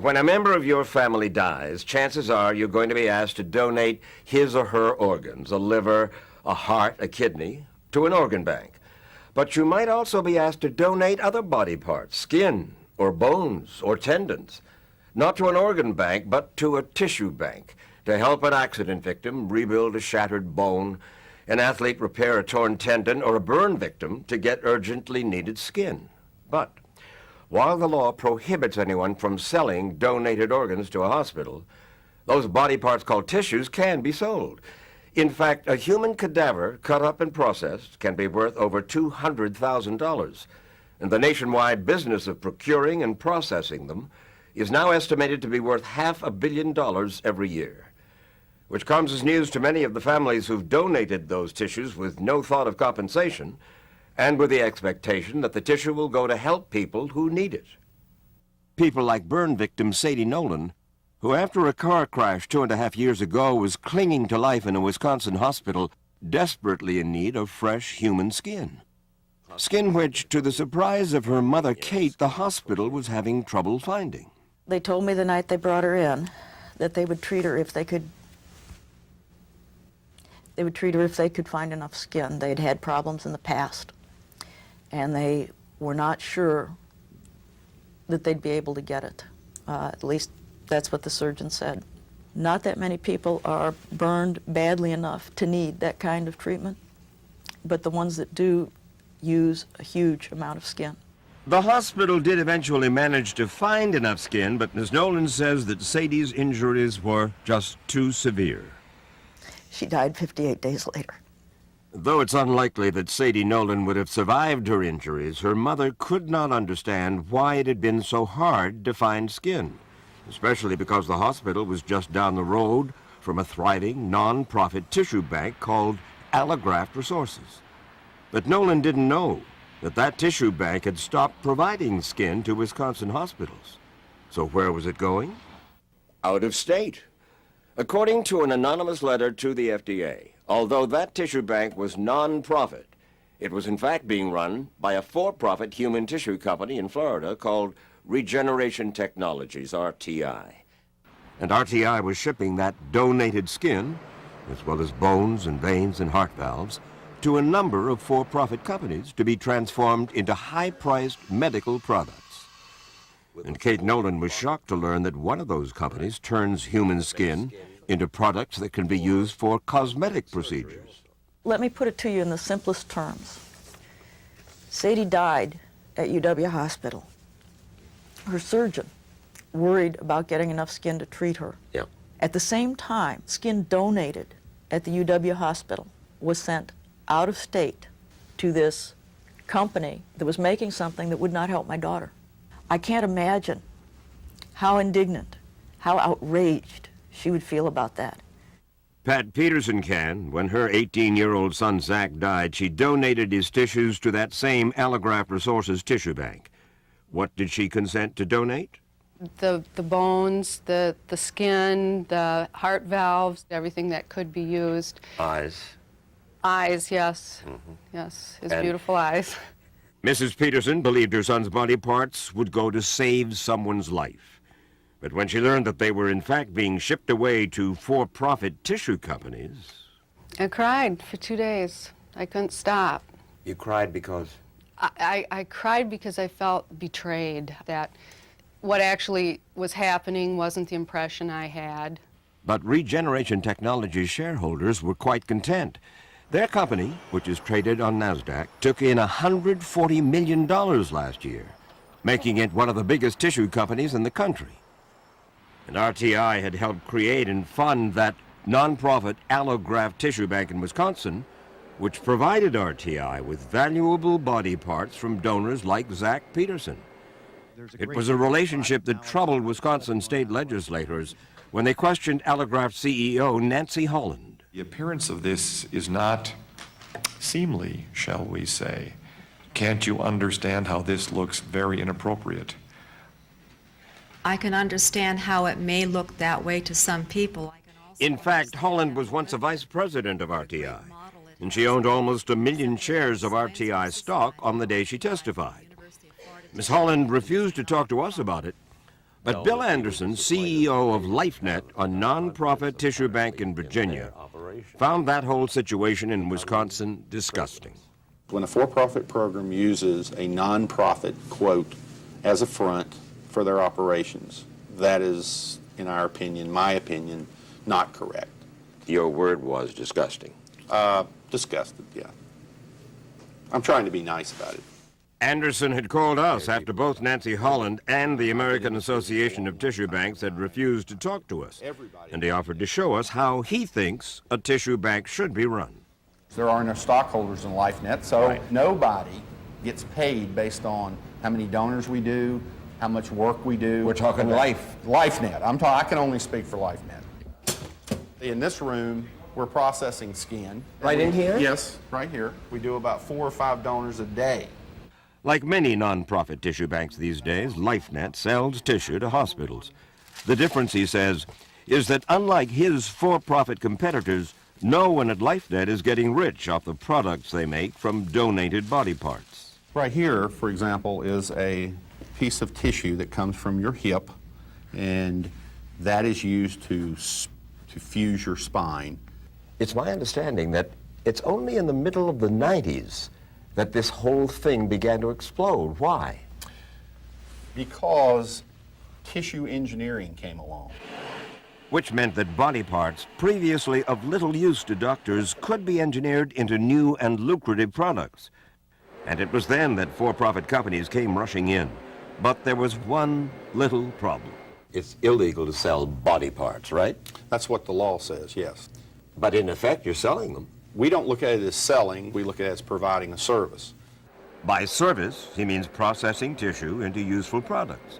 When a member of your family dies, chances are you're going to be asked to donate his or her organs, a liver, a heart, a kidney, to an organ bank. But you might also be asked to donate other body parts, skin, or bones, or tendons, not to an organ bank, but to a tissue bank, to help an accident victim rebuild a shattered bone, an athlete repair a torn tendon, or a burn victim to get urgently needed skin. But while the law prohibits anyone from selling donated organs to a hospital, those body parts called tissues can be sold. In fact, a human cadaver cut up and processed can be worth over $200,000. And the nationwide business of procuring and processing them is now estimated to be worth $500 million every year, which comes as news to many of the families who've donated those tissues with no thought of compensation, and with the expectation that the tissue will go to help people who need it. People like burn victim Sadie Nolan, who after a car crash 2.5 years ago was clinging to life in a Wisconsin hospital, desperately in need of fresh human skin. Skin which, to the surprise of her mother Kate, the hospital was having trouble finding. They told me the night they brought her in that they would treat her if they could. They would treat her if they could find enough skin. They'd had problems in the past, and they were not sure that they'd be able to get it. At least that's what the surgeon said. Not that many people are burned badly enough to need that kind of treatment, but the ones that do use a huge amount of skin. The hospital did eventually manage to find enough skin, but Ms. Nolan says that Sadie's injuries were just too severe. She died 58 days later. Though it's unlikely that Sadie Nolan would have survived her injuries, her mother could not understand why it had been so hard to find skin, especially because the hospital was just down the road from a thriving, non-profit tissue bank called Allograft Resources. But Nolan didn't know that that tissue bank had stopped providing skin to Wisconsin hospitals. So where was it going? Out of state. According to an anonymous letter to the FDA, although that tissue bank was non-profit, it was in fact being run by a for-profit human tissue company in Florida called Regeneration Technologies, RTI. And RTI was shipping that donated skin, as well as bones and veins and heart valves, to a number of for-profit companies to be transformed into high-priced medical products. And Kate Nolan was shocked to learn that one of those companies turns human skin into products that can be used for cosmetic procedures. Let me put it to you in the simplest terms. Sadie died at UW Hospital. Her surgeon worried about getting enough skin to treat her. Yeah. At the same time, skin donated at the UW Hospital was sent out of state to this company that was making something that would not help my daughter. I can't imagine how indignant, how outraged she would feel about that. Pat Peterson can. When her 18-year-old son Zach died, she donated his tissues to that same Allograft Resources tissue bank. What did she consent to donate? The bones, the skin, the heart valves, everything that could be used. Eyes. Eyes, yes. Yes, his beautiful eyes. Mrs. Peterson believed her son's body parts would go to save someone's life. But when she learned that they were in fact being shipped away to for-profit tissue companies... I cried for 2 days. I couldn't stop. You cried because? I cried because I felt betrayed, that what actually was happening wasn't the impression I had. But Regeneration Technologies shareholders were quite content. Their company, which is traded on NASDAQ, took in $140 million last year, making it one of the biggest tissue companies in the country. And RTI had helped create and fund that non-profit Allograft tissue bank in Wisconsin, which provided RTI with valuable body parts from donors like Zach Peterson. It was a relationship that troubled Wisconsin state legislators when they questioned Allograft CEO Nancy Holland. The appearance of this is not seemly, shall we say. Can't you understand how this looks very inappropriate? I can understand how it may look that way to some people. In fact, Holland was once a vice president of RTI, and she owned almost 1 million shares of RTI stock on the day she testified. Ms. Holland refused to talk to us about it, But Bill Anderson, CEO of LifeNet, a nonprofit tissue bank in Virginia, found that whole situation in Wisconsin disgusting. When a for-profit program uses a nonprofit, quote, as a front for their operations, that is, in our opinion, my opinion, not correct. Your word was disgusting. Disgusted, yeah. I'm trying to be nice about it. Anderson had called us after both Nancy Holland and the American Association of Tissue Banks had refused to talk to us, and he offered to show us how he thinks a tissue bank should be run. There are no stockholders in LifeNet, so nobody gets paid based on how many donors we do, how much work we do. We're talking LifeNet. I can only speak for LifeNet. In this room, we're processing skin. Right in here? Yes, right here. We do about 4 or 5 donors a day. Like many nonprofit tissue banks these days, LifeNet sells tissue to hospitals. The difference, he says, is that unlike his for-profit competitors, no one at LifeNet is getting rich off the products they make from donated body parts. Right here, for example, is a piece of tissue that comes from your hip, and that is used to fuse your spine. It's my understanding that it's only in the middle of the 90s that this whole thing began to explode. Why? Because tissue engineering came along. Which meant that body parts previously of little use to doctors could be engineered into new and lucrative products. And it was then that for-profit companies came rushing in. But there was one little problem. It's illegal to sell body parts, right? That's what the law says, yes. But in effect, you're selling them. We don't look at it as selling, we look at it as providing a service. By service, he means processing tissue into useful products.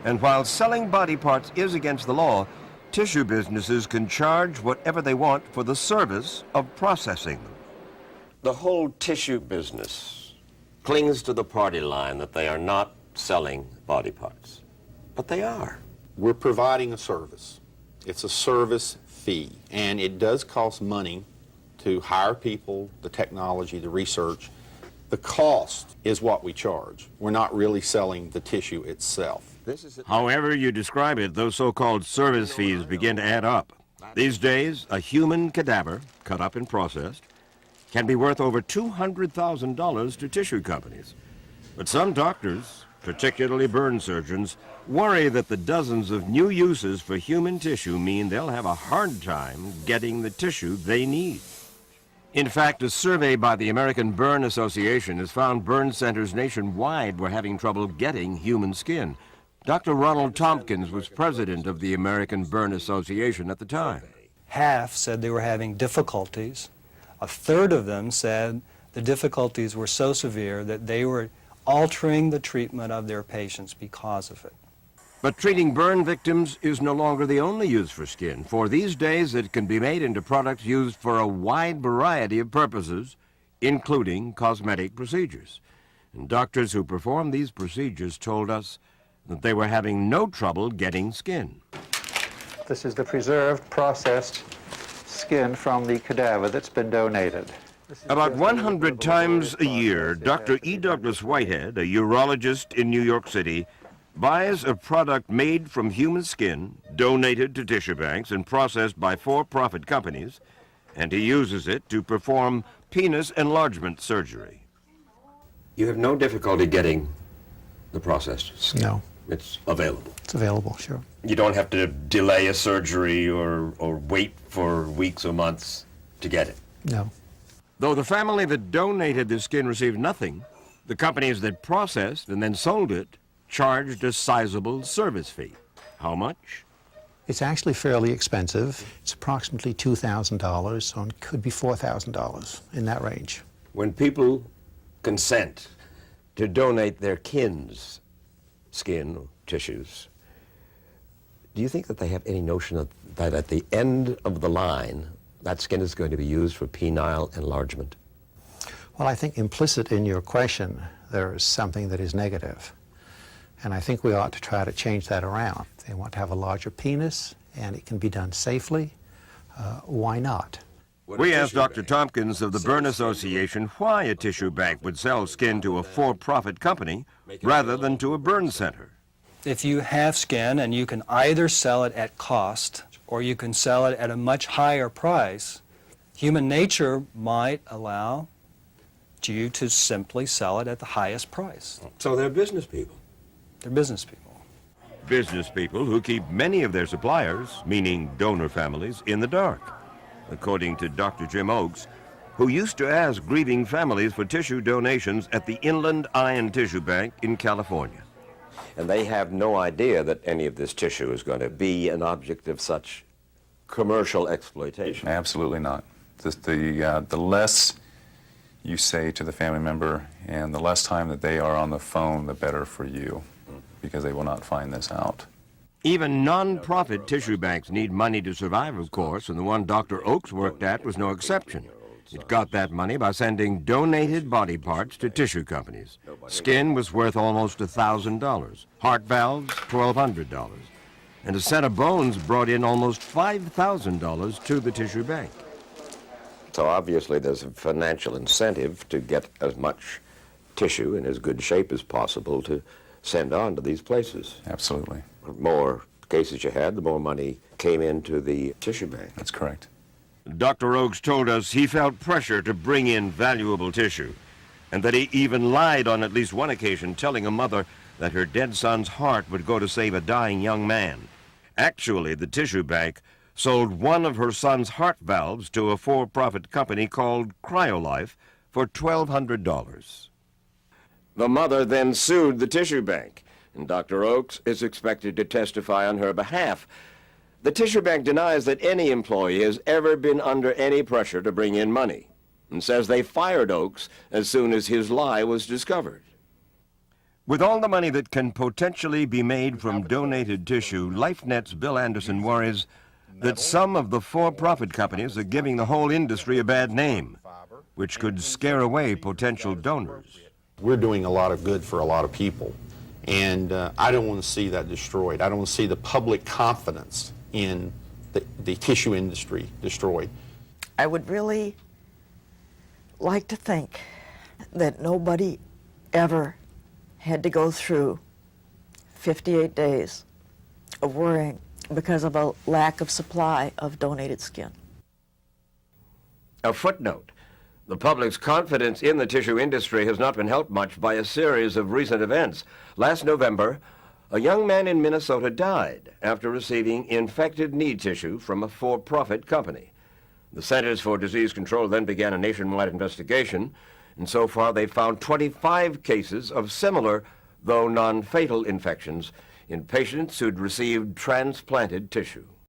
And while selling body parts is against the law, tissue businesses can charge whatever they want for the service of processing them. The whole tissue business clings to the party line that they are not selling body parts. But they are. We're providing a service. It's a service fee, and it does cost money to hire people, the technology, the research. The cost is what we charge. We're not really selling the tissue itself. However you describe it, those so-called service fees begin to add up. These days, a human cadaver, cut up and processed, can be worth over $200,000 to tissue companies. But some doctors, particularly burn surgeons, worry that the dozens of new uses for human tissue mean they'll have a hard time getting the tissue they need. In fact, a survey by the American Burn Association has found burn centers nationwide were having trouble getting human skin. Dr. Ronald Tompkins was president of the American Burn Association at the time. Half said they were having difficulties. A third of them said the difficulties were so severe that they were altering the treatment of their patients because of it. But treating burn victims is no longer the only use for skin, for these days it can be made into products used for a wide variety of purposes, including cosmetic procedures. And doctors who perform these procedures told us that they were having no trouble getting skin. This is the preserved, processed skin from the cadaver that's been donated. About 100 times a year, Dr. E. Douglas Whitehead, a urologist in New York City, buys a product made from human skin, donated to tissue banks and processed by for-profit companies, and he uses it to perform penis enlargement surgery. You have no difficulty getting the processed skin? No. It's available? It's available, sure. You don't have to delay a surgery or wait for weeks or months to get it? No. Though the family that donated the skin received nothing, the companies that processed and then sold it charged a sizable service fee. How much? It's actually fairly expensive. It's approximately $2,000, so it could be $4,000, in that range. When people consent to donate their kin's skin or tissues, do you think that they have any notion that at the end of the line, that skin is going to be used for penile enlargement? Well, I think implicit in your question, there is something that is negative. And I think we ought to try to change that around. If they want to have a larger penis and it can be done safely, why not? We asked Dr. Tompkins of the Burn Association why a tissue bank would sell skin to a for-profit company rather than to a burn center. If you have skin and you can either sell it at cost or you can sell it at a much higher price, human nature might allow you to simply sell it at the highest price. So they're business people. They're business people. Business people who keep many of their suppliers, meaning donor families, in the dark. According to Dr. Jim Oakes, who used to ask grieving families for tissue donations at the Inland Iron Tissue Bank in California. And they have no idea that any of this tissue is going to be an object of such commercial exploitation. Absolutely not. The less you say to the family member and the less time that they are on the phone, the better for you, because they will not find this out. Even non-profit tissue banks need money to survive, of course, and the one Dr. Oakes worked at was no exception. It got that money by sending donated body parts to tissue companies. Skin was worth almost $1,000, heart valves $1,200, and a set of bones brought in almost $5,000 to the tissue bank. So obviously there's a financial incentive to get as much tissue in as good shape as possible to send on to these places. Absolutely. The more cases you had, the more money came into the tissue bank. That's correct. Dr. Oakes told us he felt pressure to bring in valuable tissue, and that he even lied on at least one occasion, telling a mother that her dead son's heart would go to save a dying young man. Actually, the tissue bank sold one of her son's heart valves to a for-profit company called CryoLife for $1,200. The mother then sued the tissue bank, and Dr. Oakes is expected to testify on her behalf. The tissue bank denies that any employee has ever been under any pressure to bring in money, and says they fired Oakes as soon as his lie was discovered. With all the money that can potentially be made from donated tissue, LifeNet's Bill Anderson worries that some of the for-profit companies are giving the whole industry a bad name, which could scare away potential donors. We're doing a lot of good for a lot of people, and I don't want to see that destroyed. I don't want to see the public confidence in the tissue industry destroyed. I would really like to think that nobody ever had to go through 58 days of worrying because of a lack of supply of donated skin. A footnote. The public's confidence in the tissue industry has not been helped much by a series of recent events. Last November, a young man in Minnesota died after receiving infected knee tissue from a for-profit company. The Centers for Disease Control then began a nationwide investigation, and so far they've found 25 cases of similar, though non-fatal infections in patients who'd received transplanted tissue.